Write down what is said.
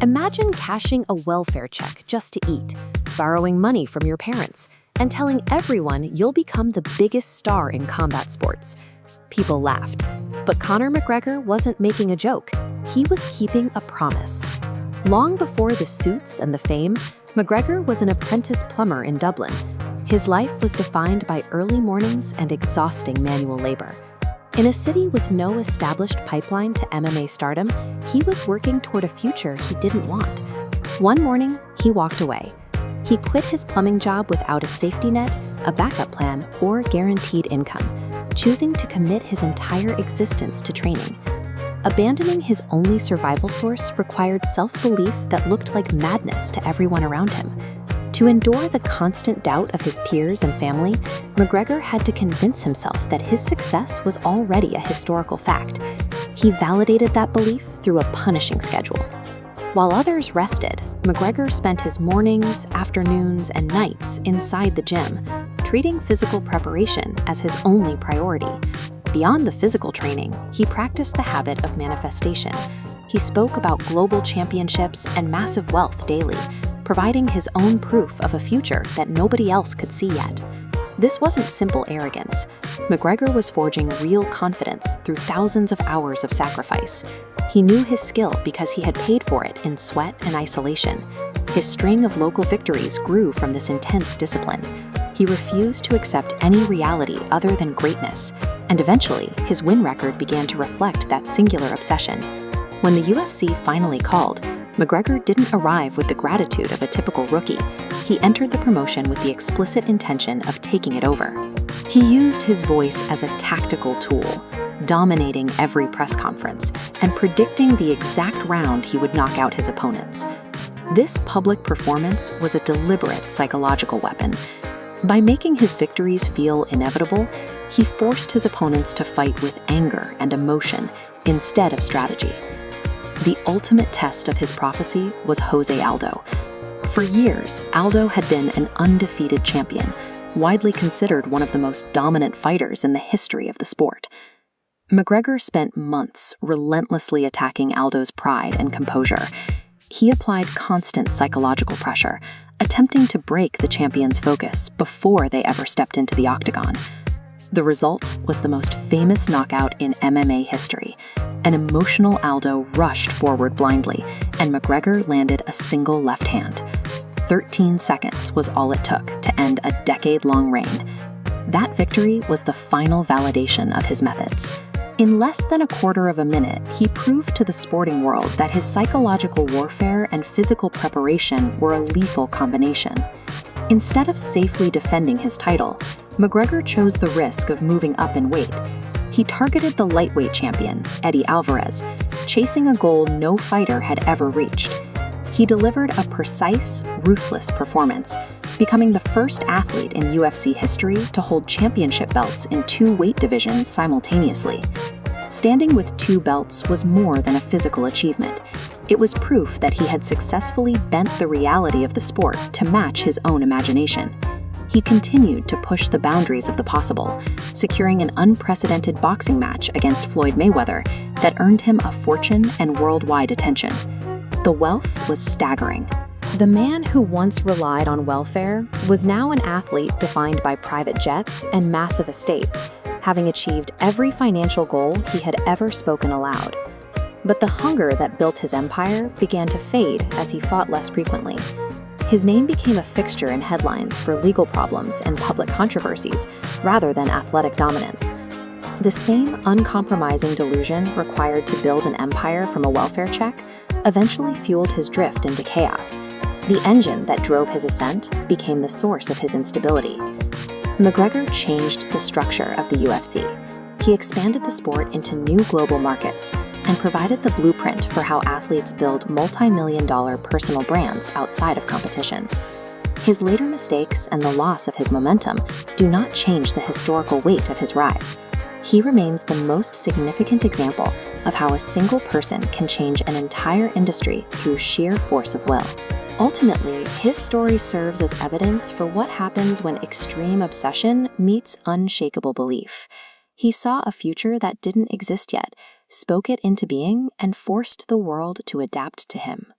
Imagine cashing a welfare check just to eat, borrowing money from your parents, and telling everyone you'll become the biggest star in combat sports. People laughed, but Conor McGregor wasn't making a joke. He was keeping a promise. Long before the suits and the fame, McGregor was an apprentice plumber in Dublin. His life was defined by early mornings and exhausting manual labor. In a city with no established pipeline to MMA stardom, he was working toward a future he didn't want. One morning, he walked away. He quit his plumbing job without a safety net, a backup plan, or guaranteed income, choosing to commit his entire existence to training. Abandoning his only survival source required self-belief that looked like madness to everyone around him. To endure the constant doubt of his peers and family, McGregor had to convince himself that his success was already a historical fact. He validated that belief through a punishing schedule. While others rested, McGregor spent his mornings, afternoons, and nights inside the gym, treating physical preparation as his only priority. Beyond the physical training, he practiced the habit of manifestation. He spoke about global championships and massive wealth daily, providing his own proof of a future that nobody else could see yet. This wasn't simple arrogance. McGregor was forging real confidence through thousands of hours of sacrifice. He knew his skill because he had paid for it in sweat and isolation. His string of local victories grew from this intense discipline. He refused to accept any reality other than greatness, and eventually, his win record began to reflect that singular obsession. When the UFC finally called, McGregor didn't arrive with the gratitude of a typical rookie. He entered the promotion with the explicit intention of taking it over. He used his voice as a tactical tool, dominating every press conference and predicting the exact round he would knock out his opponents. This public performance was a deliberate psychological weapon. By making his victories feel inevitable, he forced his opponents to fight with anger and emotion instead of strategy. The ultimate test of his prophecy was José Aldo. For years, Aldo had been an undefeated champion, widely considered one of the most dominant fighters in the history of the sport. McGregor spent months relentlessly attacking Aldo's pride and composure. He applied constant psychological pressure, attempting to break the champion's focus before they ever stepped into the octagon. The result was the most famous knockout in MMA history. An emotional Aldo rushed forward blindly, and McGregor landed a single left hand. 13 seconds was all it took to end a decade-long reign. That victory was the final validation of his methods. In less than a quarter of a minute, he proved to the sporting world that his psychological warfare and physical preparation were a lethal combination. Instead of safely defending his title, McGregor chose the risk of moving up in weight. He targeted the lightweight champion, Eddie Alvarez, chasing a goal no fighter had ever reached. He delivered a precise, ruthless performance, becoming the first athlete in UFC history to hold championship belts in 2 weight divisions simultaneously. Standing with 2 belts was more than a physical achievement. It was proof that he had successfully bent the reality of the sport to match his own imagination. He continued to push the boundaries of the possible, securing an unprecedented boxing match against Floyd Mayweather that earned him a fortune and worldwide attention. The wealth was staggering. The man who once relied on welfare was now an athlete defined by private jets and massive estates, having achieved every financial goal he had ever spoken aloud. But the hunger that built his empire began to fade as he fought less frequently. His name became a fixture in headlines for legal problems and public controversies, rather than athletic dominance. The same uncompromising delusion required to build an empire from a welfare check eventually fueled his drift into chaos. The engine that drove his ascent became the source of his instability. McGregor changed the structure of the UFC. He expanded the sport into new global markets and provided the blueprint for how athletes build multi-million-dollar personal brands outside of competition. His later mistakes and the loss of his momentum do not change the historical weight of his rise. He remains the most significant example of how a single person can change an entire industry through sheer force of will. Ultimately, his story serves as evidence for what happens when extreme obsession meets unshakable belief. He saw a future that didn't exist yet, spoke it into being, and forced the world to adapt to him.